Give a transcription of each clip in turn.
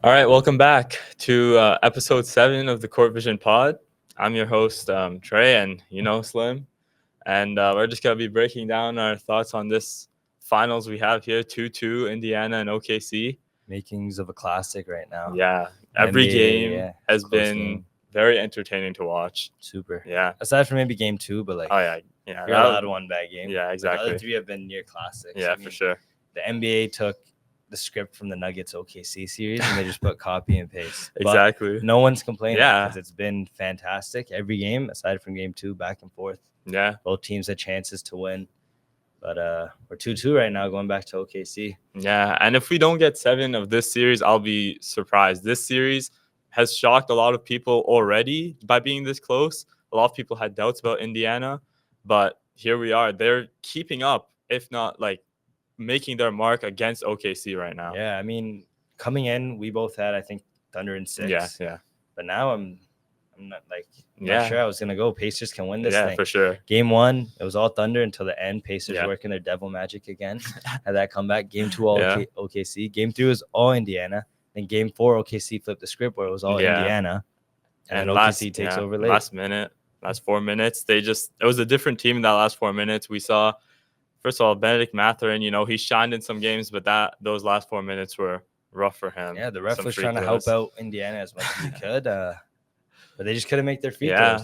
All right, welcome back to episode 7 of the CourtVision pod. I'm your host, Trey, and Slim. And we're just going to be breaking down our thoughts on this finals we have here 2-2, Indiana and OKC. Makings of a classic right now. Yeah, every NBA, game has close been game. very entertaining to watch. Super. Yeah. Aside from maybe game 2, but Oh, yeah. you're allowed one bad game. Yeah, The exactly. other 3 have been near classics. Yeah, for sure. The NBA took the script from the Nuggets OKC series and they just put copy and paste. Exactly. But no one's complaining Yeah. because it's been fantastic. Every game, aside from game 2, back and forth. Yeah. Both teams had chances to win. But we're 2-2 right now going back to OKC. Yeah, and if we don't get 7 of this series, I'll be surprised. This series has shocked a lot of people already by being this close. A lot of people had doubts about Indiana, but here we are. They're keeping up, if not making their mark against OKC right now. Yeah, I mean, coming in, we both had, I think, Thunder in 6. Yeah. But now I'm not not sure I was gonna go. Pacers can win this thing. Yeah, for sure. Game 1, it was all Thunder until the end. Pacers working their devil magic again. Had that comeback. Game 2, all OKC. Game 3 was all Indiana. Then game 4, OKC flipped the script where it was all Indiana. And then OKC takes over late. Last 4 minutes, it was a different team in that last 4 minutes. We saw, first of all, Benedict Mathurin, he shined in some games, but those last 4 minutes were rough for him. Yeah, the ref was trying to help out Indiana as much as he could, but they just couldn't make their free throws.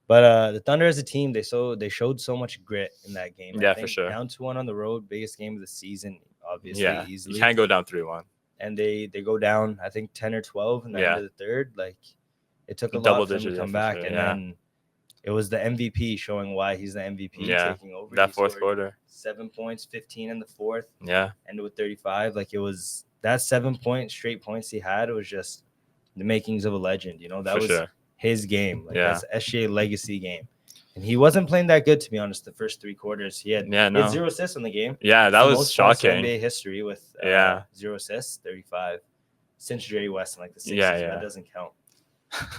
But the Thunder as a team, they showed so much grit in that game. Yeah, for sure. Down 2-1 on the road, biggest game of the season, obviously, easily. You can't go down 3-1. And they go down, I think, 10 or 12 in the end of the third. It took a lot for them to come back, and then it was the MVP showing why he's the MVP taking over. That fourth quarter. 7 points, 15 in the fourth. Yeah. Ended with 35. It was that 7 straight points he had. It was just the makings of a legend. That was his game. That's SGA legacy game. And he wasn't playing that good, to be honest, the first 3 quarters. He had 0 assists in the game. Yeah, that was shocking. NBA history with 0 assists, 35. Since Jerry West in the 60s. That doesn't count.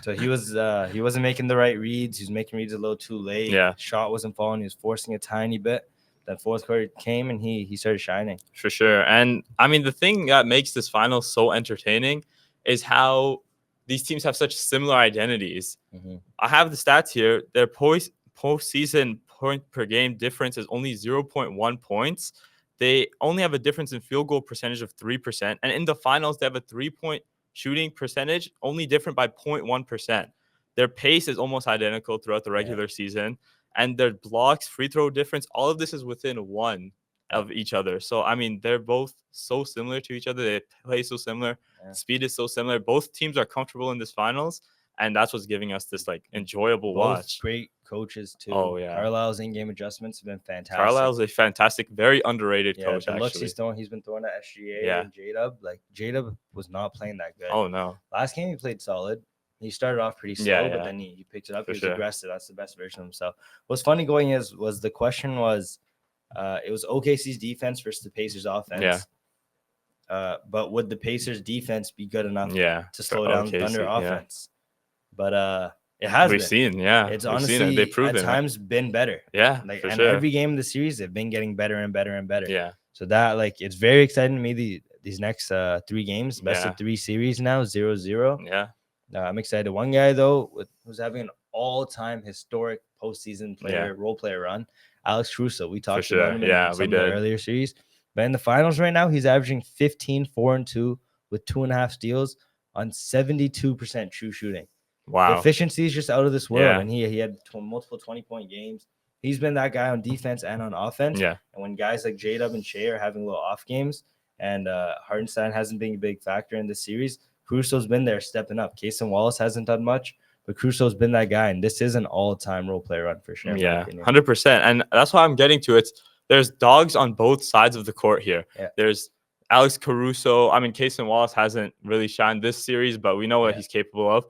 So he wasn't making the right reads. He was making reads a little too late. Yeah. Shot wasn't falling. He was forcing a tiny bit. Then fourth quarter came and he started shining. For sure. And I mean, the thing that makes this final so entertaining is how these teams have such similar identities. Mm-hmm. I have the stats here. Their postseason point per game difference is only 0.1 points. They only have a difference in field goal percentage of 3%. And in the finals, they have a 3-point shooting percentage only different by 0.1%. Their pace is almost identical throughout the regular season, and their blocks, free throw difference, all of this is within 1 of each other. So I mean, they're both so similar to each other. They play so similar. Speed is so similar. Both teams are comfortable in this finals, and that's what's giving us this enjoyable watch. Great coaches too. Oh yeah, Carlisle's in-game adjustments have been fantastic. Carlisle's a fantastic, very underrated coach. Actually, he's been throwing at SGA and J-Dub. J-Dub was not playing that good. Oh no, last game he played solid. He started off pretty slow, but then he picked it up. He was aggressive. That's the best version of himself. What's funny was the question was, it was OKC's defense versus the Pacers' offense. Yeah. But would the Pacers' defense be good enough to slow down the Thunder offense? But it has We've seen. It's honestly they've proven at times been better. Yeah, and every game in the series they've been getting better and better and better. Yeah. So that it's very exciting to me. These next 3 games, best of 3 series now, 0-0. Yeah. I'm excited. One guy though who's having an all-time historic postseason role player run, Alex Caruso. We talked about him in some of the earlier series, but in the finals right now he's averaging 15, 4 and 2 with 2.5 steals on 72% true shooting. Wow, the efficiency is just out of this world, and he had multiple 20-point games. He's been that guy on defense and on offense. Yeah, and when guys like J-Dub and Shea are having little off games, and Hartenstein hasn't been a big factor in this series, Caruso's been there stepping up. Cason Wallace hasn't done much, but Caruso's been that guy, and this is an all-time role player run for sure. Yeah, 100%. And that's why I'm getting to it. There's dogs on both sides of the court here. Yeah. There's Alex Caruso. I mean, Cason Wallace hasn't really shined this series, but we know what he's capable of.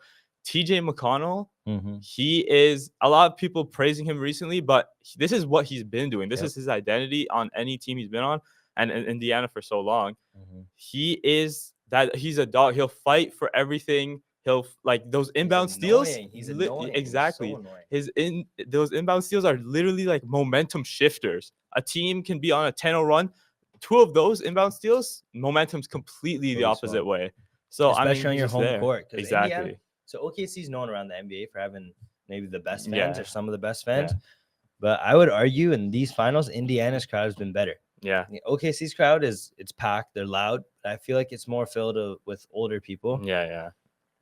TJ McConnell, he is a lot of people praising him recently, but this is what he's been doing. This is his identity on any team he's been on, and in Indiana for so long. He is that he's a dog. He'll fight for everything. He'll those inbound steals. He's annoying. Exactly. So Those inbound steals are literally like momentum shifters. A team can be on a 10-0 run. 2 of those inbound steals, momentum's completely the opposite way. So especially on your home there. court. Exactly. Indiana, so OKC is known around the NBA for having maybe the best fans or some of the best fans. Yeah. But I would argue in these finals, Indiana's crowd has been better. Yeah. The OKC's crowd it's packed. They're loud. I feel like it's more filled with older people. Yeah.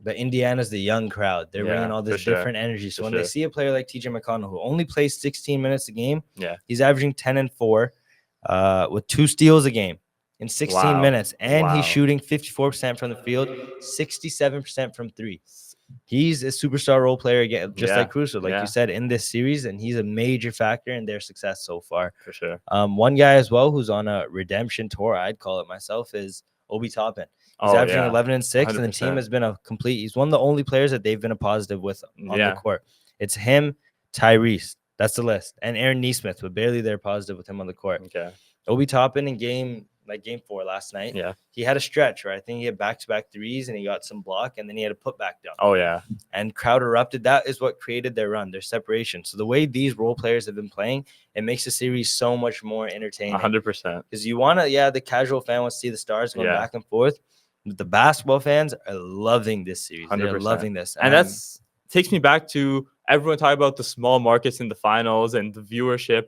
But Indiana's the young crowd. They're bringing all this different energy. So when they see a player like TJ McConnell, who only plays 16 minutes a game, he's averaging 10 and 4 with 2 steals a game in 16 minutes. And he's shooting 54% from the field, 67% from 3. He's a superstar role player again, just like Caruso, like you said, in this series, and he's a major factor in their success so far. For sure. One guy as well who's on a redemption tour, I'd call it myself, is Obi Toppin. He's averaging 11 and 6, 100%. And the team has been a complete. He's one of the only players that they've been a positive with on the court. It's him, Tyrese. That's the list, and Aaron Nesmith, but barely they're positive with him on the court. Okay. Obi Toppin in game 4 last night. Yeah, he had a stretch where I think he had back-to-back threes and he got some block, and then he had a putback dunk. Oh yeah, and crowd erupted. That is what created their run, their separation. So the way these role players have been playing, it makes the series so much more entertaining. 100%. Because you want to, the casual fan wants to see the stars going back and forth. But the basketball fans are loving this series. 100%. They're loving this, and that's takes me back to everyone talking about the small markets in the finals and the viewership.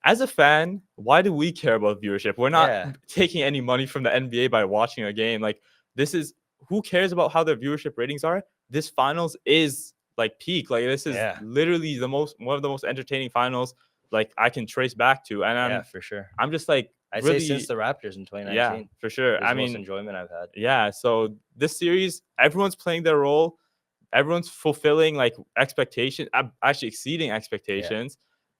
As a fan, why do we care about viewership? We're not taking any money from the NBA by watching a game. Like, this is, who cares about how their viewership ratings are? This finals is like peak. Like, this is literally one of the most entertaining finals like I can trace back to. And for sure. I'm just like, I'd say since the Raptors in 2019. Yeah, for sure. I mean, most enjoyment I've had. Yeah. So this series, everyone's playing their role. Everyone's fulfilling like expectations, actually exceeding expectations.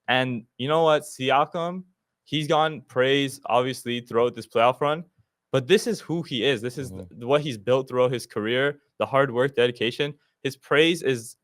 And you know what? Siakam, he's gotten praise, obviously, throughout this playoff run. But this is who he is. This is what he's built throughout his career, the hard work, dedication. His praise is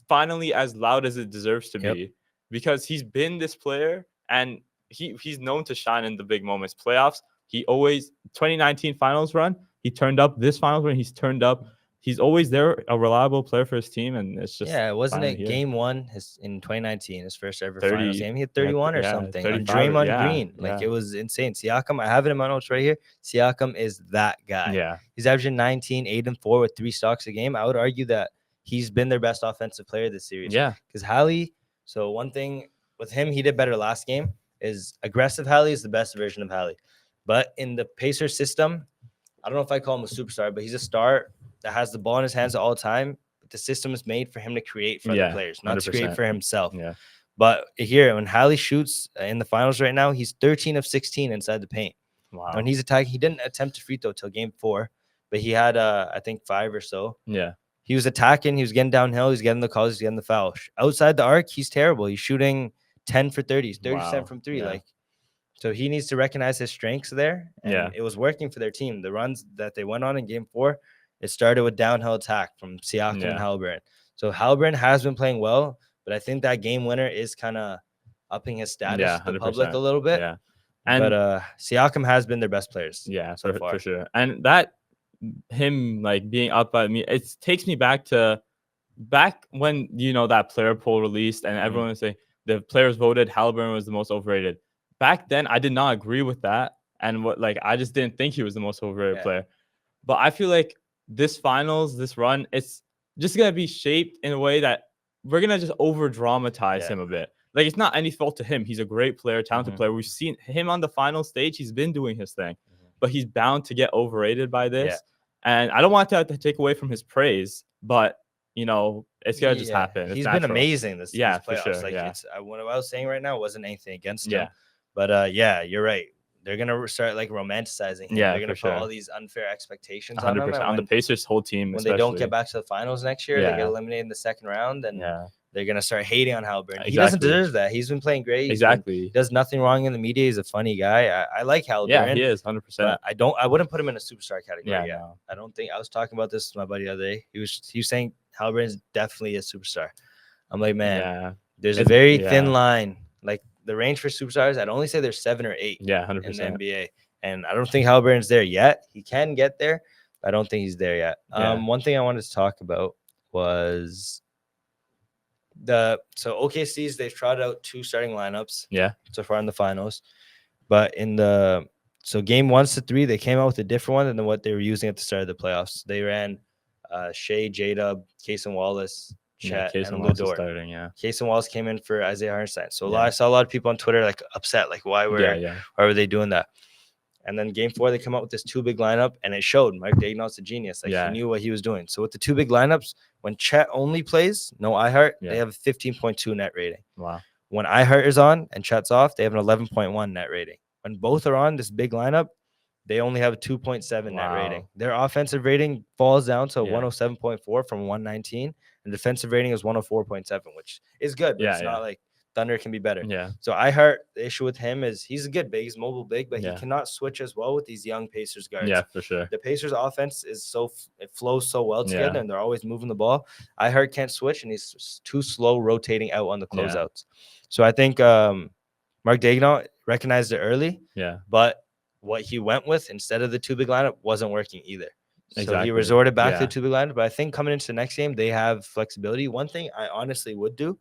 finally as loud as it deserves to be because he's been this player and he's known to shine in the big moments. Playoffs, he always, 2019 finals run, he turned up. This finals run, he's turned up. He's always there, a reliable player for his team, and it's just wasn't it game 1 in 2019, his first ever finals game? He had 31 or something on Draymond Green. Like, it was insane. Siakam, I have it in my notes right here. Siakam is that guy. Yeah, he's averaging 19, 8 and 4 with 3 stocks a game. I would argue that he's been their best offensive player this series. Yeah, because Hallie. So one thing with him, he did better last game. Is aggressive Hallie is the best version of Hallie, but in the Pacers system, I don't know if I call him a superstar, but he's a star that has the ball in his hands all the time. But the system is made for him to create for other players, not 100%. To create for himself. Yeah. But here, when Hallie shoots in the finals right now, he's 13 of 16 inside the paint. Wow. When he's attacking, he didn't attempt a free throw till game 4, but he had, I think, 5 or so. Yeah. He was attacking. He was getting downhill. He's getting the calls. He's getting the foul. Outside the arc, he's terrible. He's shooting 10 for 30. 30% from 3. Yeah. So he needs to recognize his strengths there. And it was working for their team. The runs that they went on in game 4, it started with downhill attack from Siakam and Haliburton. So Haliburton has been playing well, but I think that game winner is kind of upping his status to the public a little bit. Yeah. But Siakam has been their best players. Yeah, so far. For sure. And that him like being up by me, it takes me back when that player poll released and everyone was saying the players voted Haliburton was the most overrated. Back then, I did not agree with that, and I just didn't think he was the most overrated player. But I feel like this finals, this run, it's just gonna be shaped in a way that we're gonna just over dramatize him a bit. Like, it's not any fault to him. He's a great player, talented player. We've seen him on the final stage. He's been doing his thing, but he's bound to get overrated by this. And I don't want that to take away from his praise, but it's gonna just happen. He's been amazing this playoffs. For sure. It's what I was saying right now wasn't anything against him. But you're right. They're gonna start romanticizing him. They're gonna put all these unfair expectations 100%. On him. On the Pacers whole team, when they don't get back to the finals next year, they get eliminated in the second round, and they're gonna start hating on Haliburton. He doesn't deserve that. He's been playing great. He does nothing wrong in the media. He's a funny guy. I like Haliburton. Yeah, he is 100%. I wouldn't put him in a superstar category. No. I don't think. I was talking about this with my buddy the other day. He was saying Haliburton's definitely a superstar. I'm like, man, there's a very thin line. Like, the range for superstars, I'd only say there's 7 or 8. Yeah, 100%. In the NBA. And I don't think Haliburton's there yet. He can get there, but I don't think he's there yet. One thing I wanted to talk about was OKC's, they've trotted out 2 starting lineups. Yeah. So far in the finals. But in the So game 1-3, they came out with a different one than what they were using at the start of the playoffs. They ran Shea, J-Dub, Cason Wallace, Chet, and Ludor. Cason Wallace came in for Isaiah Hartenstein. So I saw a lot of people on Twitter like upset, like why were they doing that? And then game 4, they come out with this 2 big lineup, and it showed Mark Daigneault's a genius. Like he knew what he was doing. So with the 2 big lineups, when Chet only plays, no iHeart, they have a 15.2 net rating. Wow. When iHeart is on and Chet's off, they have an 11.1 net rating. When both are on this big lineup, they only have a 2.7 net rating. Their offensive rating falls down to 107.4 from 119, and defensive rating is 104.7, which is good, but it's not like Thunder can be better. Yeah. So iHeart, the issue with him is he's a good big, he's mobile big, but he cannot switch as well with these young Pacers guards. Yeah, for sure. The Pacers offense is it flows so well together, and they're always moving the ball. iHeart can't switch, and he's too slow rotating out on the closeouts. So I think Mark Daigneault recognized it early. Yeah. But what he went with instead of the 2 big lineup wasn't working either. So he resorted back to the 2 big lineup. But I think coming into the next game, they have flexibility. One thing I honestly would do,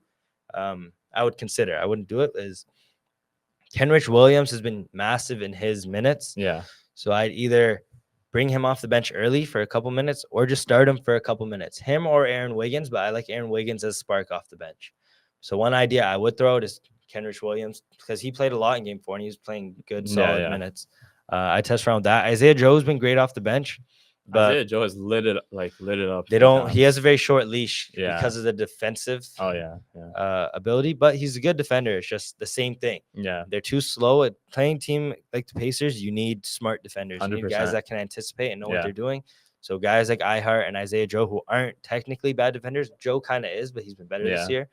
I would consider, I wouldn't do it, is Kenrich Williams has been massive in his minutes. Yeah. So I'd either bring him off the bench early for a couple minutes or just start him for a couple minutes. Him or Aaron Wiggins, but I like Aaron Wiggins as spark off the bench. So one idea I would throw out is Kenrich Williams, because he played a lot in game 4 and he was playing good, solid minutes. I test around that. Isaiah Joe's been great off the bench. But Isaiah Joe has lit it up. They don't. He has a very short leash because of the defensive ability, but he's a good defender. It's just the same thing. Yeah, they're too slow at playing team like the Pacers. You need smart defenders. 100%. You need guys that can anticipate and know what they're doing. So guys like iHeart and Isaiah Joe, who aren't technically bad defenders, Joe kind of is, but he's been better this year.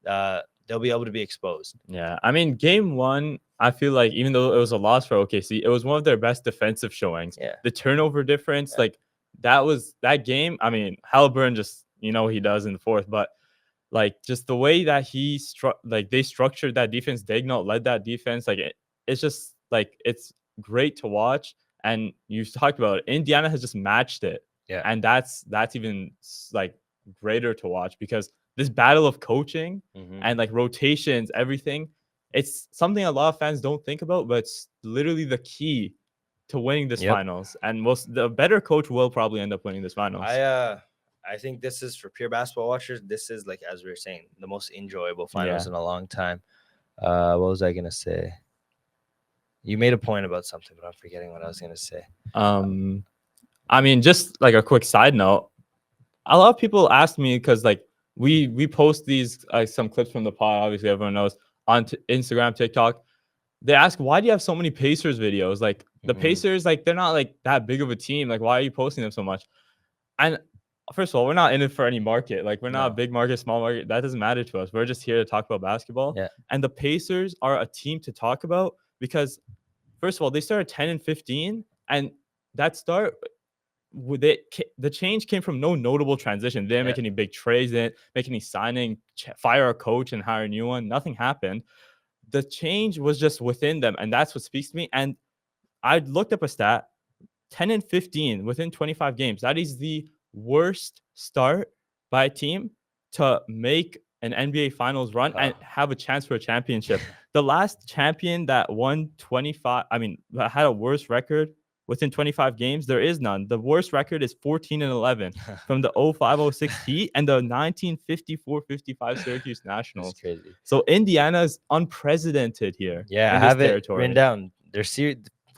They'll be able to be exposed. Yeah, I mean, game 1, I feel like even though it was a loss for OKC, it was one of their best defensive showings. Yeah. The turnover difference, like that game. I mean, Halliburton just he does in the fourth, but like just the way that they structured that defense, Daigneault led that defense. Like it's just like it's great to watch. And you talked about it, Indiana has just matched it. Yeah, and that's even like greater to watch because this battle of coaching and like rotations, everything, it's something a lot of fans don't think about, but it's literally the key to winning this finals. And the better coach will probably end up winning this finals. I think this is, for pure basketball watchers, this is, like, as we were saying, the most enjoyable finals in a long time. What was I gonna say? You made a point about something, but I'm forgetting what I was gonna say. I mean, just like a quick side note, a lot of people ask me because like we post these some clips from the pod, obviously everyone knows, on Instagram, TikTok. They ask, why do you have so many Pacers videos? Like the Pacers, like they're not like that big of a team. Like why are you posting them so much? And first of all, we're not in it for any market. Like we're not a big market, small market. That doesn't matter to us. We're just here to talk about basketball. Yeah. And the Pacers are a team to talk about because first of all, they started 10-15, and that start with it, the change came from no notable transition. They didn't make any big trades, they didn't make any signing, fire a coach and hire a new one. Nothing happened. The change was just within them, and that's what speaks to me. And I looked up a stat: 10-15 within 25 games. That is the worst start by a team to make an NBA Finals run and have a chance for a championship. The last champion that won 25, that had a worse record within 25 games, there is none. The worst record is 14-11 from the 05-06 Heat and the 1954-55 Syracuse Nationals. That's crazy. So Indiana is unprecedented here. Yeah, I have it written down. They're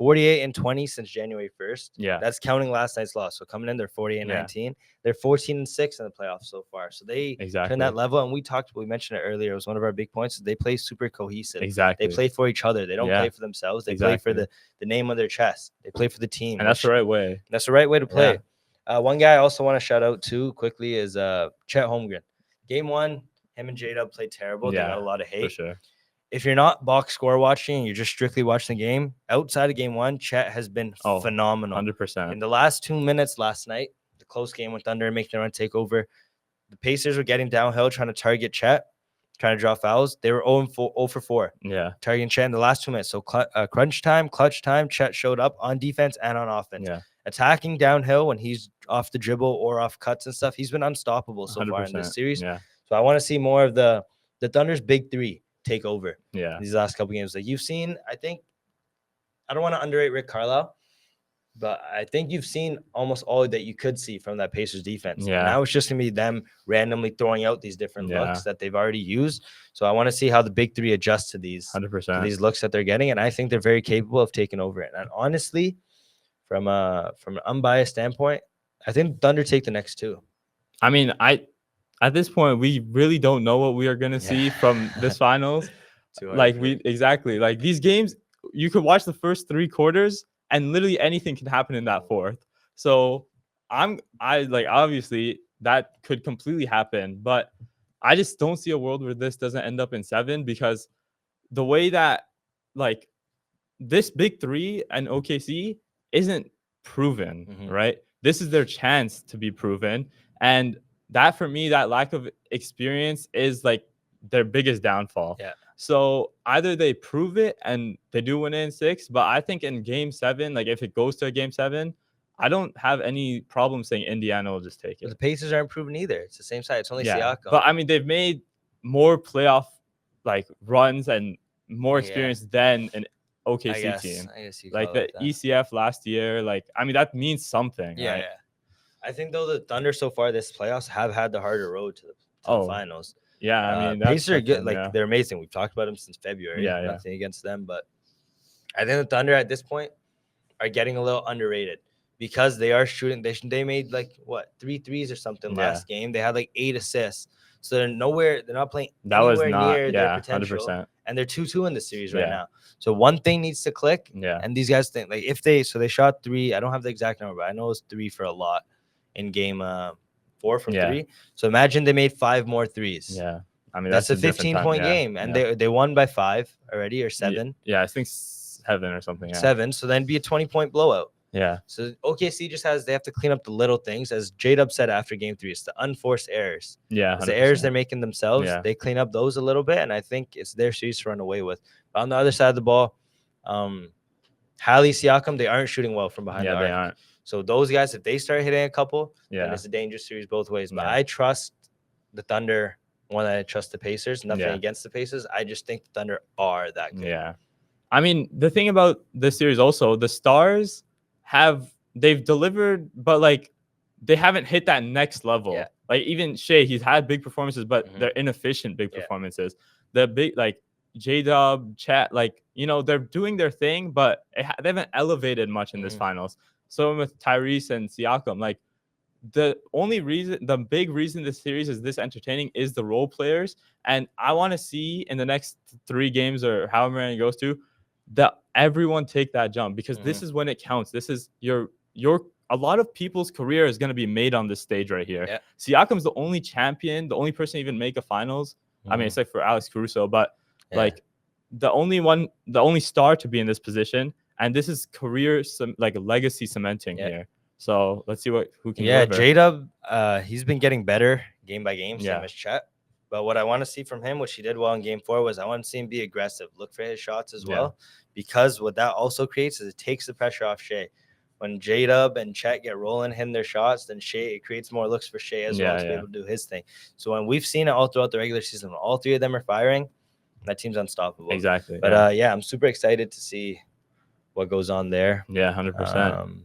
48-20 since January 1st. Yeah, that's counting last night's loss. So coming in, they're 48-19. Yeah. They're 14-6 in the playoffs so far. So they turn that level. And we mentioned it earlier. It was one of our big points. They play super cohesive. Exactly. They play for each other. They don't play for themselves. They play for the name on their chest. They play for the team. And that's the right way. That's the right way to play. Yeah. One guy I also want to shout out to quickly is Chet Holmgren. Game 1, him and J-Dub played terrible. Yeah, they got a lot of hate. For sure. If you're not box score watching, you're just strictly watching the game. Outside of game 1, Chet has been phenomenal. 100%. In the last 2 minutes last night, the close game with Thunder making their run take over. The Pacers were getting downhill, trying to target Chet, trying to draw fouls. They were 0 for 4. Yeah. Targeting Chet in the last 2 minutes. So crunch time, clutch time, Chet showed up on defense and on offense. Yeah. Attacking downhill when he's off the dribble or off cuts and stuff. He's been unstoppable so far in this series. Yeah. So I want to see more of the Thunder's big three take over these last couple games. Like you've seen, I think I don't want to underrate Rick Carlisle, but I think you've seen almost all that you could see from that Pacers defense. Yeah. And now it's just going to be them randomly throwing out these different looks that they've already used. So I want to see how the big three adjust to these 100%. To these looks that they're getting. And I think they're very capable of taking over it. And honestly, from an unbiased standpoint, I think Thunder take the next two. I mean, at this point, we really don't know what we are going to see from this finals. Like these games, you could watch the first 3 quarters and literally anything can happen in that fourth. So obviously that could completely happen, but I just don't see a world where this doesn't end up in 7, because the way that like this big 3 and OKC isn't proven, right? This is their chance to be proven. And that, for me, that lack of experience is like their biggest downfall. Yeah. So either they prove it and they do win it in 6, but I think in game 7, like if it goes to a game 7, I don't have any problem saying Indiana will just take it. But the Pacers aren't proven either. It's the same side. It's only Siakam. But I mean, they've made more playoff like runs and more experience than an OKC team. I guess like the ECF last year. Like, I mean, that means something. Yeah, right? I think though the Thunder so far this playoffs have had the harder road to the finals. Yeah, I mean, Pacers are good. Like they're amazing. We've talked about them since February. Nothing against them, but I think the Thunder at this point are getting a little underrated because they are shooting. They made like 3 threes or something last game. They had like 8 assists, so they're nowhere. They're not playing anywhere near their potential. 100%. And they're 2-2 in the series right now. So one thing needs to click. And these guys think like if they shot 3. I don't have the exact number, but I know it's 3 for a lot in game 4 from 3. So imagine they made 5 more threes. Yeah. I mean, that's a 15-point game. And they won by 5 already or 7. Yeah, I think 7 or something. 7. So then be a 20-point blowout. Yeah. So OKC just they have to clean up the little things. As J-Dub said after game 3, it's the unforced errors. Yeah. It's the errors they're making themselves. They clean up those a little bit. And I think it's their series to run away with. But on the other side of the ball, Hallie, Siakam, they aren't shooting well from behind the arc. Yeah, they aren't. So those guys, if they start hitting a couple, then it's a dangerous series both ways. But I trust the Thunder more than I trust the Pacers. Nothing against the Pacers. I just think the Thunder are that good. Yeah. I mean, the thing about this series also, the Stars they've delivered, but like they haven't hit that next level. Yeah. Like even Shea, he's had big performances, but they're inefficient big performances. The big like J-Dub, Chat, like, you know, they're doing their thing, but they haven't elevated much in this finals. So with Tyrese and Siakam, like the big reason this series is this entertaining is the role players. And I want to see in the next 3 games or however many it goes to, that everyone take that jump, because this is when it counts. This is your a lot of people's career is going to be made on this stage right here. Yeah. Siakam's the only champion, the only person to even make a finals. I mean, except for Alex Caruso, but like the only star to be in this position. And this is career, like legacy cementing here. So let's see who can. Yeah, J-Dub, he's been getting better game by game, same as Chet. But what I want to see from him, which he did well in game 4, was I want to see him be aggressive, look for his shots as well, because what that also creates is it takes the pressure off Shea. When J-Dub and Chet get rolling, hitting their shots, then it creates more looks for Shea as well to be able to do his thing. So when we've seen it all throughout the regular season, when all 3 of them are firing, that team's unstoppable. Exactly. But I'm super excited to see what goes on there. Yeah, 100%.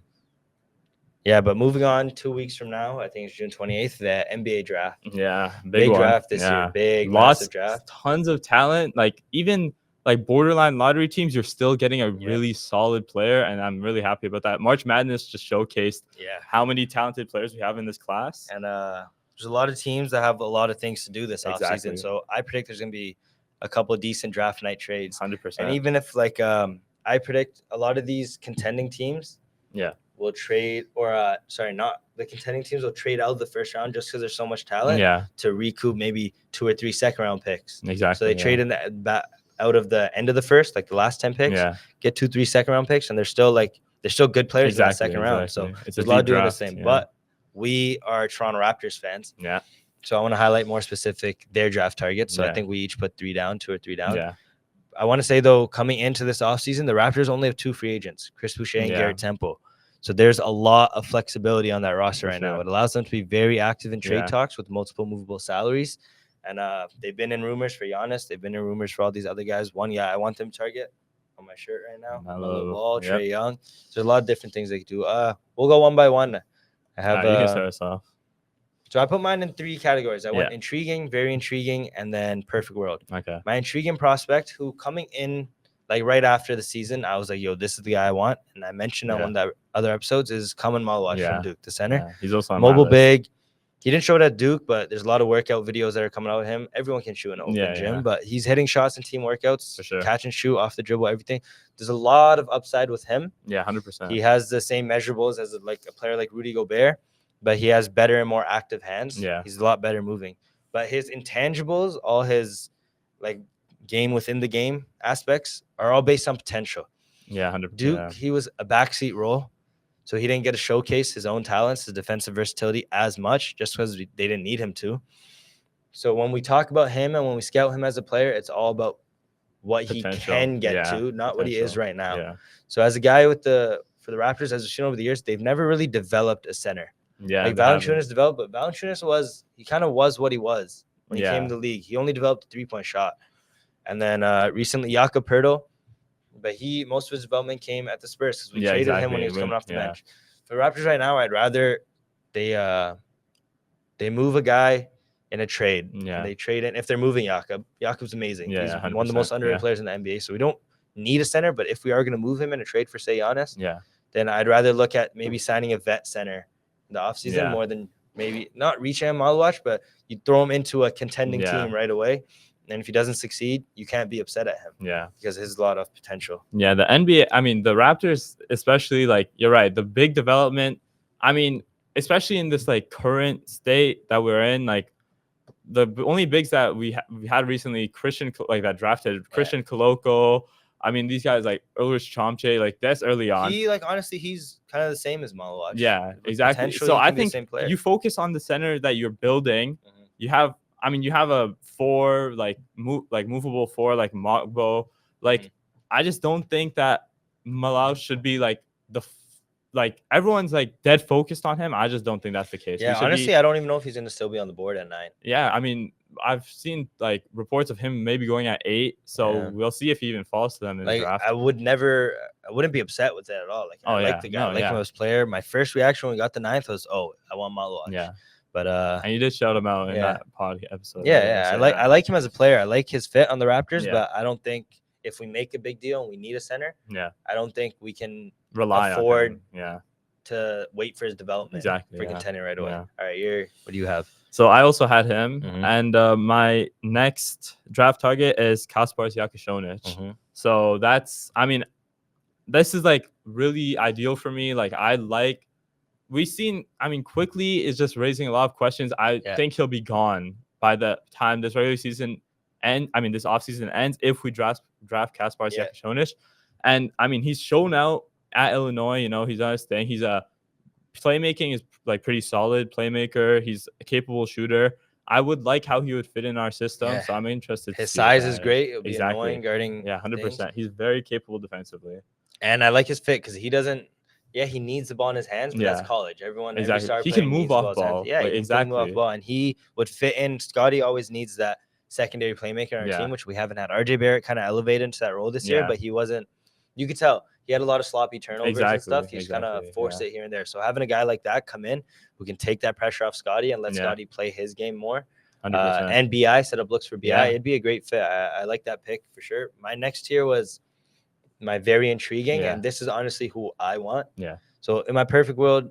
Yeah, but moving on 2 weeks from now, I think it's June 28th, the NBA draft. Yeah, big draft this year. Big, massive draft. Tons of talent. Like even like borderline lottery teams, you're still getting a really solid player, and I'm really happy about that. March Madness just showcased how many talented players we have in this class. And there's a lot of teams that have a lot of things to do this offseason. So I predict there's going to be a couple of decent draft night trades. 100%. And even if like I predict a lot of these contending teams will trade, or not the contending teams will trade out of the first round just because there's so much talent to recoup maybe 2 or 3 second round picks. Exactly. So they trade in out of the end of the first, like the last 10 picks, get 2-3 second round picks, and they're still good players in the second round. So there's a lot of doing the same. But we are Toronto Raptors fans. Yeah. So I want to highlight more specific their draft targets. So I think we each put 2 or 3 down. Yeah. I want to say though, coming into this offseason, the Raptors only have 2 free agents, Chris Boucher and Garrett Temple. So there's a lot of flexibility on that roster right now. It allows them to be very active in trade talks with multiple movable salaries. And they've been in rumors for Giannis. They've been in rumors for all these other guys. One, I want them to target on my shirt right now. Melo Ball, Trae Young. There's a lot of different things they could do. We'll go one by one. I have. You can start us off. So I put mine in 3 categories. I went intriguing, very intriguing, and then perfect world. Okay. My intriguing prospect, who coming in like right after the season, I was like, yo, this is the guy I want. And I mentioned on one of the other episodes is Kaman Malawach from Duke, the center. Yeah. He's also on mobile big. He didn't show it at Duke, but there's a lot of workout videos that are coming out with him. Everyone can shoot in an open gym, but he's hitting shots in team workouts, for sure. Catch and shoot off the dribble, everything. There's a lot of upside with him. Yeah, 100%. He has the same measurables as a player like Rudy Gobert, but he has better and more active hands. Yeah, he's a lot better moving. But his intangibles, all his like game within the game aspects, are all based on potential. Yeah, 100%. Duke, he was a backseat role. So he didn't get to showcase his own talents, his defensive versatility as much, just because they didn't need him to. So when we talk about him and when we scout him as a player, it's all about what potential. He can get to, not what he is right now. Yeah. So as a guy for the Raptors, as we've seen over the years, they've never really developed a center. Yeah, like Valanciunas developed, but Valanciunas kind of was what he was when he came to the league. He only developed a 3-point shot, and then recently Jakob Poeltl. But most of his development came at the Spurs because we traded him when he was coming off the bench. For the Raptors right now, I'd rather they move a guy in a trade. Yeah. And they trade it. If they're moving Jakob, Jakob's amazing. Yeah, he's one of the most underrated players in the NBA. So we don't need a center, but if we are going to move him in a trade for, say, Giannis, then I'd rather look at maybe signing a vet center in the offseason more than maybe not reaching him Malawach, but you throw him into a contending team right away. And if he doesn't succeed, you can't be upset at him. Yeah. Because he has a lot of potential. Yeah, the NBA, I mean, the Raptors, especially, like, you're right, the big development, I mean, especially in this, like, current state that we're in, like, the only bigs that we had recently, that drafted, Christian Koloko, I mean, these guys, like, Ulrich Chomche, like, that's early on. Honestly, he's kind of the same as Malawach. Yeah, exactly. So I think you focus on the center that you're building. Mm-hmm. You have a 4, movable 4, like Mogbo. Like, I just don't think that Malawach should be like everyone's like dead focused on him. I just don't think that's the case. Yeah, honestly, I don't even know if he's going to still be on the board at 9. Yeah, I mean, I've seen like reports of him maybe going at 8. So we'll see if he even falls to them in the draft. I wouldn't be upset with that at all. Like, I like the guy, I like him as a player. My first reaction when we got the 9th was, I want Malawach. Yeah. But and you did shout him out in that pod episode. Yeah. I like him as a player. I like his fit on the Raptors, but I don't think if we make a big deal and we need a center, I don't think we can afford to wait for his development for contending right away. All right, what do you have? So I also had him, and my next draft target is Kaspars Jakashonic. So this is like really ideal for me. Like quickly is just raising a lot of questions. I think he'll be gone by the time this regular season this offseason ends if we draft Kaspars Jakashonic. And he's shown out at Illinois, he's done his thing. He's playmaking is like pretty solid playmaker. He's a capable shooter. I would like how he would fit in our system. So I'm interested. His size is great. It'll be annoying guarding. Yeah, 100%. He's very capable defensively. And I like his fit because he doesn't. Yeah, he needs the ball in his hands, but that's college. Everyone, he can move off ball. Yeah, he can move off ball, and he would fit in. Scotty always needs that secondary playmaker on our team, which we haven't had. RJ Barrett kind of elevated into that role this year, but he wasn't. You could tell he had a lot of sloppy turnovers and stuff. He's kind of forced it here and there. So having a guy like that come in who can take that pressure off Scotty and let Scotty play his game more, and BI set up looks for BI, it'd be a great fit. I like that pick for sure. My next tier was my very intriguing, and this is honestly who I want. Yeah. So in my perfect world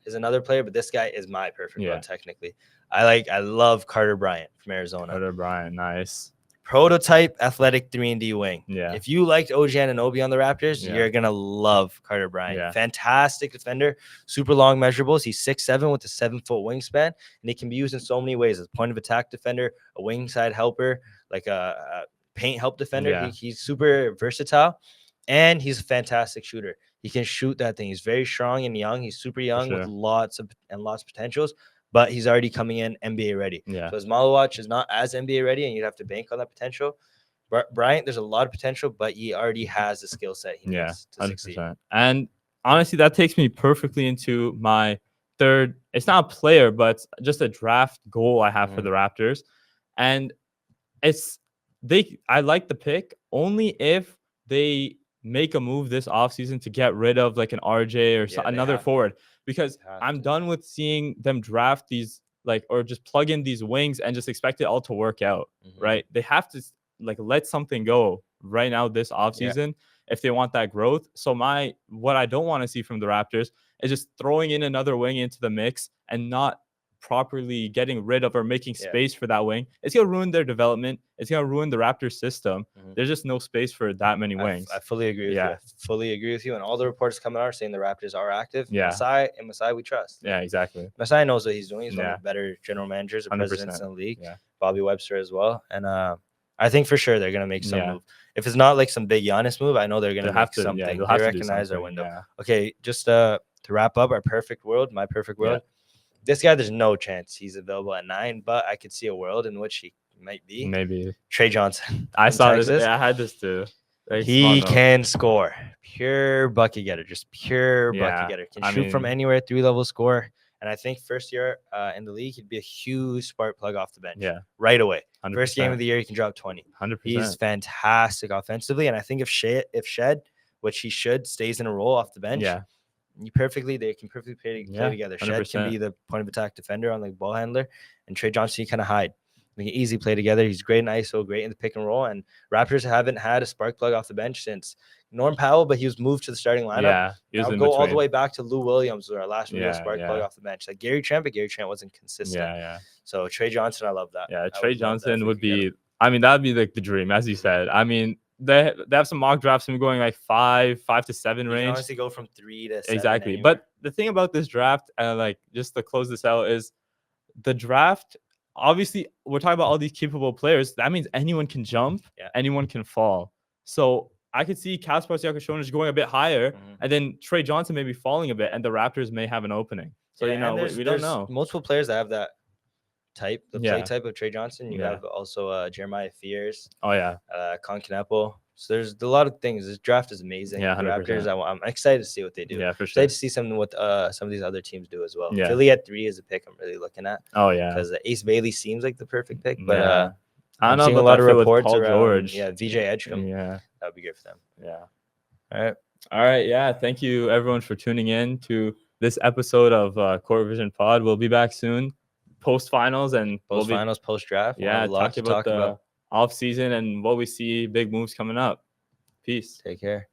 is another player, but this guy is my perfect world technically. I love Carter Bryant from Arizona. Carter Bryant, nice. Prototype athletic 3-and-D wing. Yeah. If you liked OG Anunoby on the Raptors, you're going to love Carter Bryant. Yeah. Fantastic defender, super long measurables. He's 6'7" with a 7-foot wingspan, and he can be used in so many ways as a point of attack defender, a wing side helper, like a paint help defender. Yeah. He's super versatile, and he's a fantastic shooter. He can shoot that thing. He's very strong and young. He's super young with lots of potentials. But he's already coming in NBA ready. Yeah. So his Malawach is not as NBA ready, and you'd have to bank on that potential. Bryant, there's a lot of potential, but he already has the skill set he needs to 100%. Succeed. And honestly, that takes me perfectly into my third. It's not a player, but just a draft goal I have for the Raptors. And I like the pick only if they make a move this offseason to get rid of like an RJ or another forward, because I'm done with seeing them draft these like, or just plug in these wings and just expect it all to work out, right? They have to like let something go right now this offseason if they want that growth. So what I don't want to see from the Raptors is just throwing in another wing into the mix and not properly getting rid of or making space for that wing. It's gonna ruin their development. It's gonna ruin the Raptors system. There's just no space for that many wings. I fully agree with you. I fully agree with you. And all the reports coming out are saying the Raptors are active. Masai we trust. Yeah, exactly. Masai knows what he's doing. He's one of the better general managers or presidents in the league. Bobby Webster as well. And I think for sure they're gonna make some move. If it's not like some big Giannis move, I know they're gonna make something. They recognize their window. Okay, just to wrap up our perfect world, my perfect world. This guy, there's no chance he's available at 9, but I could see a world in which he might be. Maybe Trey Johnson. I saw Texas. This. Yeah, I had this too. He can score. Pure bucket getter. Just pure bucket getter. Can shoot from anywhere, 3-level score. And I think first year in the league, he'd be a huge spark plug off the bench. Yeah. Right away. 100%. First game of the year, he can drop 20. 100%. He's fantastic offensively. And I think if Shed, which he should, stays in a role off the bench. Yeah. They can perfectly play together. 100%. Shed can be the point of attack defender on the ball handler, and Trey Johnson can kind of hide. They can easily play together. He's great in ISO, great in the pick and roll. And Raptors haven't had a spark plug off the bench since Norm Powell, but he was moved to the starting lineup. Yeah, I'll go all the way back to Lou Williams, our last real spark plug off the bench. Like Gary Trent, but Gary Trent wasn't consistent. Yeah. So Trey Johnson, I love that. Yeah, Trey Johnson would be. I mean, that'd be like the dream, as you said. I mean, they have some mock drafts from going like 5 to 7 range. You can honestly go from 3 to 7. Exactly. Anywhere. But the thing about this draft, like just to close this out, is the draft. Obviously, we're talking about all these capable players. That means anyone can jump, anyone can fall. So I could see Kaspar Siakam going a bit higher, and then Trey Johnson maybe falling a bit, and the Raptors may have an opening. So we don't know. Multiple players that have that type, play type of Trey Johnson. You have also Jeremiah Fears. Oh yeah, Con Kneppel. So there's a lot of things. This draft is amazing. Yeah, 100%. Raptors. I'm excited to see what they do. Yeah, for sure. Excited to see something what some of these other teams do as well. Yeah. Philly at 3 is a pick I'm really looking at. Oh yeah, because Ace Bailey seems like the perfect pick, but I don't know. Seeing a lot of reports around George. VJ Edgecombe. Yeah, that would be good for them. Yeah. All right. Yeah. Thank you everyone for tuning in to this episode of CourtVision Pod. We'll be back soon, post finals and post draft. Yeah, talk about the off season and what we see, big moves coming up. Peace. Take care.